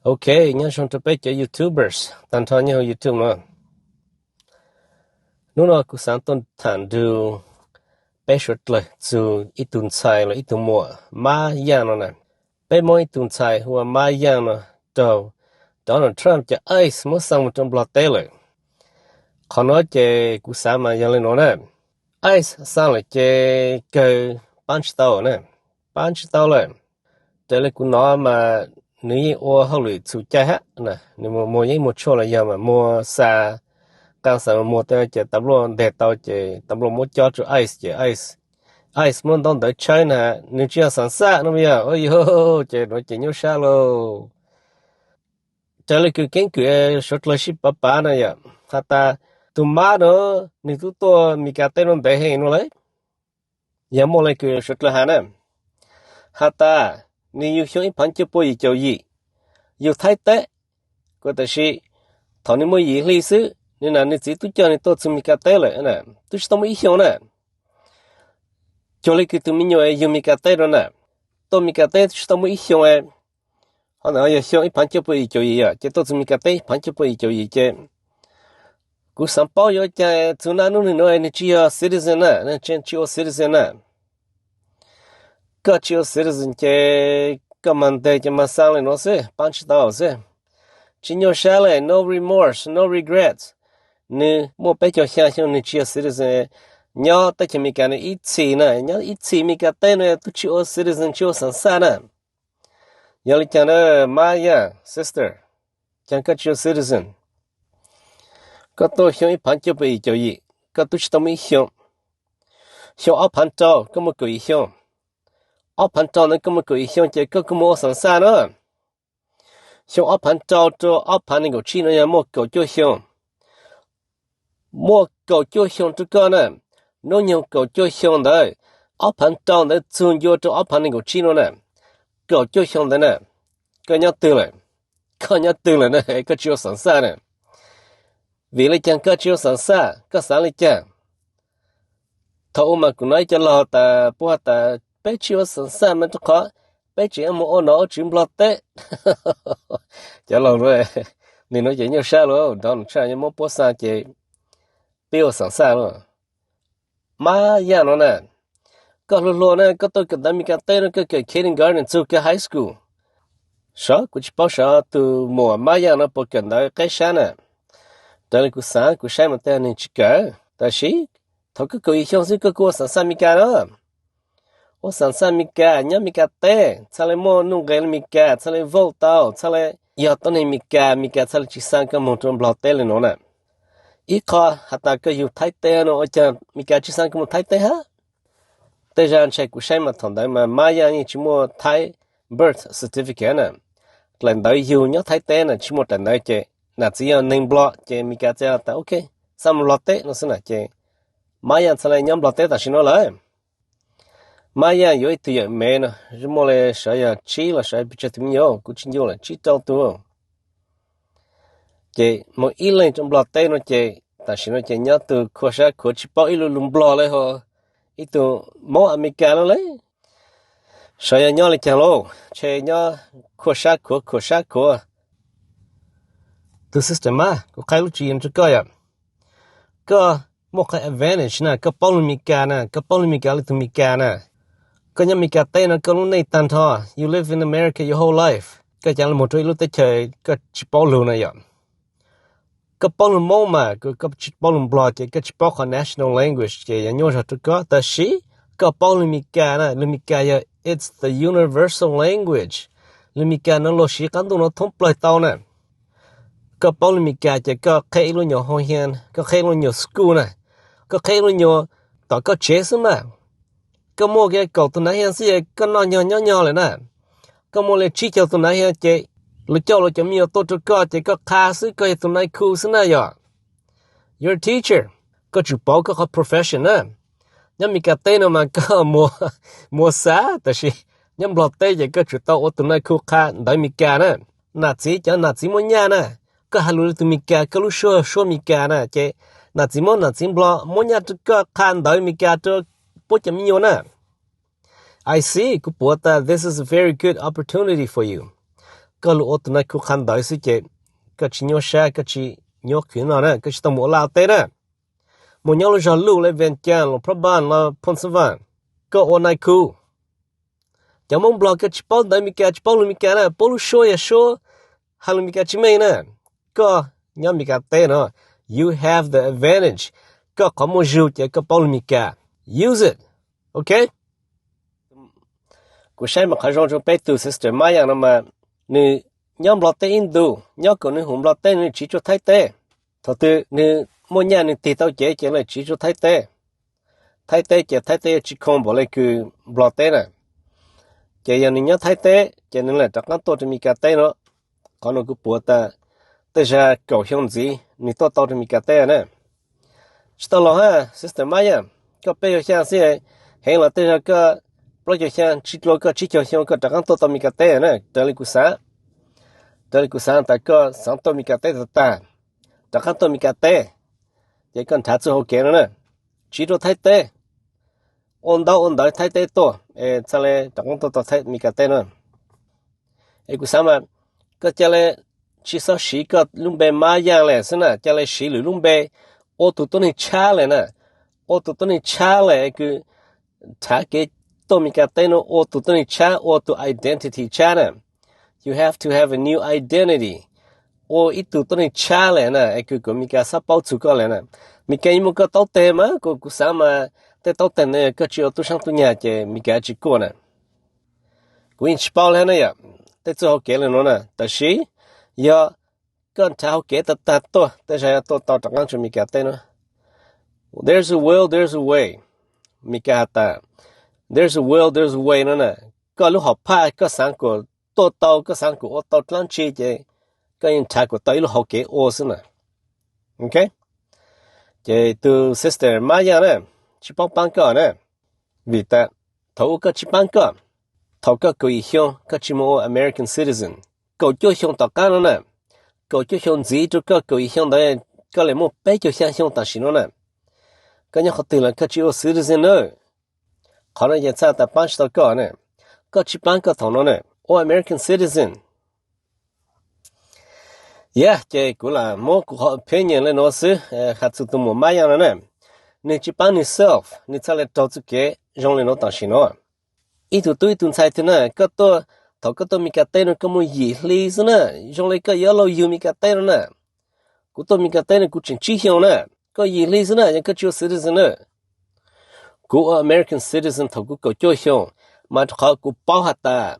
Okay, nga schon tapete YouTubers. Tantanyo YouTube no. Nuno ku santon tandu peshotle zu itun sai lo itun mo. Ma yang na. Pe mo itun sai hua ma yang na do Donald Trump je ice mo sang mo blot tele. Kono je ku sama yang le no na. Ice sang le je ke punch tao na. Punch tao le. Tele ku no ma你我后来出家哈那你么也么错了样嘛么啥刚才么的就达罗得到就达罗么叫做 ice 么当在 China 你这样上啥那么样哎呦这我真有啥咯这里个根据说了是爸爸那样他他tu ma no你tu to mi ka te non de he no le ya mo le que说了哈呢他他你有想一盘就不一就一有太太或者是头你没意历史你那你自己叫你多出米个带了呢都是他们一想呢就来给他们有米个带了呢多米个带是他们一想哎可能要想一盘就不一就一啊这多出米个带盘就不一就一这古上报要在从那弄的你只要 citizen 呢那真只有 citizen 呢个只有 citizen 这个问题就马上了，喏是，办起到是，只有啥嘞 ？No remorse, no regrets。你莫别叫想象你只有 citizen， 你要在前面干的一次呢，你要一次没干对呢，都只有 citizen 只有上山呢。要你讲的妈呀 ，sister， 讲个只有 citizen， 个多想一盘就被就一，个都是都没想，想二盘招，根本够一想。ở pan trao nó có một cái hiện chế có một sản xa nữa xong ở pan trao cho ở pan này có chi nó một cầu cho xong một cầu cho xong cho con nè nó nhiều cầu cho xong đấy ở pan trao nó chun vô cho ở pan này có chi nó nè cầu cho xong đấy nè cái nhớ từ lại nè cái chiều sản xa nè vì lấy chẳng cái chiều sản xa cái sản lấy chẳng thầu mà cũng nói cho lo ta bố ta bé chiều sản xa mà cho khó bé chỉ em mua nó chìm lọt tết chả lâu rồi nên nó chỉ nhiều sao luôn đó là như mua bó xa chỉ tiêu sản xa luôn mà ya nó nè có luôn nè có tôi cần mi cái tết nó cái kindergarten to cái high school sao cũng chỉ bảo sao từ mùa mà ya nó bao cần đó cái sáng nè đó là cái sáng mà tên nên chỉ cả tại vì thôi cái hiểu gì cái sản xa mi cái đó o sansa mika nya mika te chale mo nu gel mika chale voltao chale ya to ne mika chale chi sang ka mo tron blote le no na I kha hata ka yu thai te no cha mika chi sang ka mo thai te ha te jan che ku shai ma thon dai ma ya ni chi mo thai birth certificate na tlen dai yu nya thai te na chi mo tan dai che na chi ya name block che mika cha ta okay sam blote no sana che ma ya chale nyam blote ta shi no la Maya yo itu ya mena, jumole saya chi la saya bicara timio, kucing la chi tau tu. Ke mo ilen trong blot te no che, ta sino che nya tu khosa kho chi pau ilu lum blot le ho. Itu mo americano le. Saya nya le chang lo, che nya khosa kho. Tu sistema, ko kai lu chi en chu ya. Ko mo ka advantage na, ka pau mi ka le tu mi ka na. Có nhà mình cả tay nó có lúc này tan thọ you live in America your whole life cái chẳng là một trôi lúc tới chơi cái chỉ bảo luôn này vậy cái bảo luôn mô mà cái chỉ bảo luôn blog cái chỉ bảo cả national language cái nhà nhớ cho có ta sĩ cái bảo luôn mình cả nè luôn mình cả it's the universal language luôn mình cả nó lo sĩ cán tụ nó thông plei tao nè cái bảo luôn mình cả cái khai luôn nhiều hoa hiền cái khai luôn nhiều school nè cái khai luôn nhiều tao có chế mà cái mua cái cầu tụi này hiện sẽ cái nó nhỏ lại nè cái mua lại chỉ cho tụi này hiện chế lúc cho nhiều tổ chức cái khá sự cái tụi này cool thế này à you're a teacher cái chủ bảo cái profession nè nhưng mình cái tên mà cái mua xa tại vì nhưng lọt tên cái chủ tao tụi này cool khá đấy mình cái nè nát chỉ mua nhà nè cái halu tụi mình cái lúc show mình cái nè chế nát chỉ mua nhà tụi cái khá đấy mình cái tụi I see, Kupota, this is a very good opportunity for you. ก็รู้ตัวนั้นคือคันได้สิเจก็ชิโยชาก็ชิโยขึ้นมานะก็ชิต้องหมดลาวเตนะมันยังรู้จักลูกเลยเวียนจันทร์พระบ้านแล้วพนสวรรค์ก็โอนายคูจะมองบล็อกก็ชิปอลได้มีแกชิปอลมีแกนะปอลโชยโชฮัลมีแกชิไม่นะก็ยังมีแกเตนะ you have the advantage ก็ขโมยจูจะก็ปอลมีแก use it okay กูใช้มาขยจงไปตัว sister มาอย่างนั้นมานี่ยังบล็อกเตอินดูยังก็นี่หุ่มบล็อกเตนี่ชิจุไทเตทอตัวนี่mỗi nhàนี่ตีเต้าเจ๊เลยchỉ cho thái tế chỉ không bỏ lại cứ bỏ tế nèเจ๊ยังนี่nhớ thái tế cho nên là chắc chắn tôiจะมีการเต้เนาะcòn nó cứ bùaแต่จะเก่าเฮียงจีนี่ตัวจะมีการเต้นะชิตลอฮะ sister Maya ก็ไปอยู่เฮียงสิเห็นแล้วแต่จะก็ปล่อยอยู่เฮียงชิโลก็ชิเฮียงก็chắc chắnตัวมีการเต้นะแต่ลิกุสาแต่ก็สังตัวมีการเต้ตาchắc chắnตัวมีการเต้也跟他之后给了呢，记住太对，按到太对多，再来打工到太米个对呢，个什么，个将来至少是个龙背马样嘞，是呢，将来是龙背，我都你差了呢，你差了个，他给到米个对呢，我都你差，我都 identity 差呢 ，you have to have a new identity。我一度都能查来呢，个米个啥包出过来呢？米个因为个到底嘛，个啥嘛，在到底呢，个只要都上都伢个米个去过呢。个因吃饱了呢呀，在最后给了侬呢，但是要跟他好给的大多，但是要到这样去米个对呢。There's a will, there's a way， 米个的 ，there's a will, there's a way 呢，个路好怕个三个多到个三个我到这样去个。cái in thác của tôi là học cái ô xin nè, ok? Cái từ sister Maya nè, chỉ bảo ban cả nè, vì ta thấu cái chỉ ban cả, thấu cái người hiong cái chỉ một American citizen, cầu cho hiong tất cả nè, cầu cho hiong gì cho cái người hiong đấy, cái này một bé cho hiong ta xin nè, cái nhà họ tự là cái chỉ một citizen nữa, họ nói hiện tại ta ban tất cả nè, cái chỉ ban cả thằng nó nè, American citizen. Yeah, cái cũng là một cuộc opinion lên nó xứ, hạt sự tụi mình mai样nè, nên chỉ bán yourself, nên chỉ là đầu tư cái, dùng lên nó tăng xin nó. Ít tuổi tuần sai thế nè, cái tôi, thầu cái tôi mình cái tên nó có một gì lý gì nè, dùng lên cái yellow you mình cái tên nó nè, cái tôi mình cái tên nó cũng chính trị hiệu nè, có gì lý gì nè, những cái chiêu citizen nè, cái American citizen thầu cái cầu chiêu hiệu, mà họ cũng bảo hạt ta.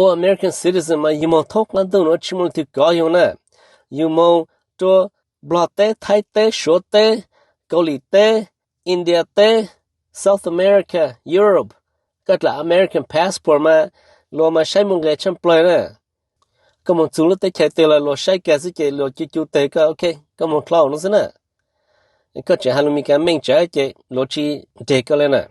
American citizen mà you mong thốt lan đâu nó chỉ mong tự có hiểu nè, you mong cho Brazil tế, Thái tế, Số tế, Âu Lì tế, India tế, South America, Europe, cái là American passport mà lo mà sai mong cái chăm plei nè, cái mong chú tế chạy tế là lo sai cái gì cái lo chú tế cái ok, cái mong cloud nó nè, cái chỉ hàng mi cái mình trái cái lo chỉ tế cái lên nè.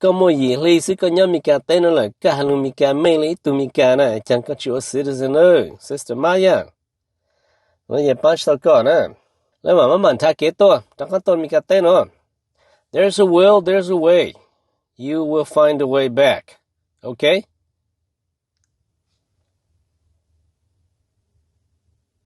Có một gì lý sự có nhóm mình cả tên là cả hàng mình cả mình lý tụi mình cả này chẳng có chịu citizen ơi sister Maya nó giờ bán sao có nè lấy mà mình thay kế to chẳng có tôi mình cả tên nữa there's a will there's a way you will find a way back okay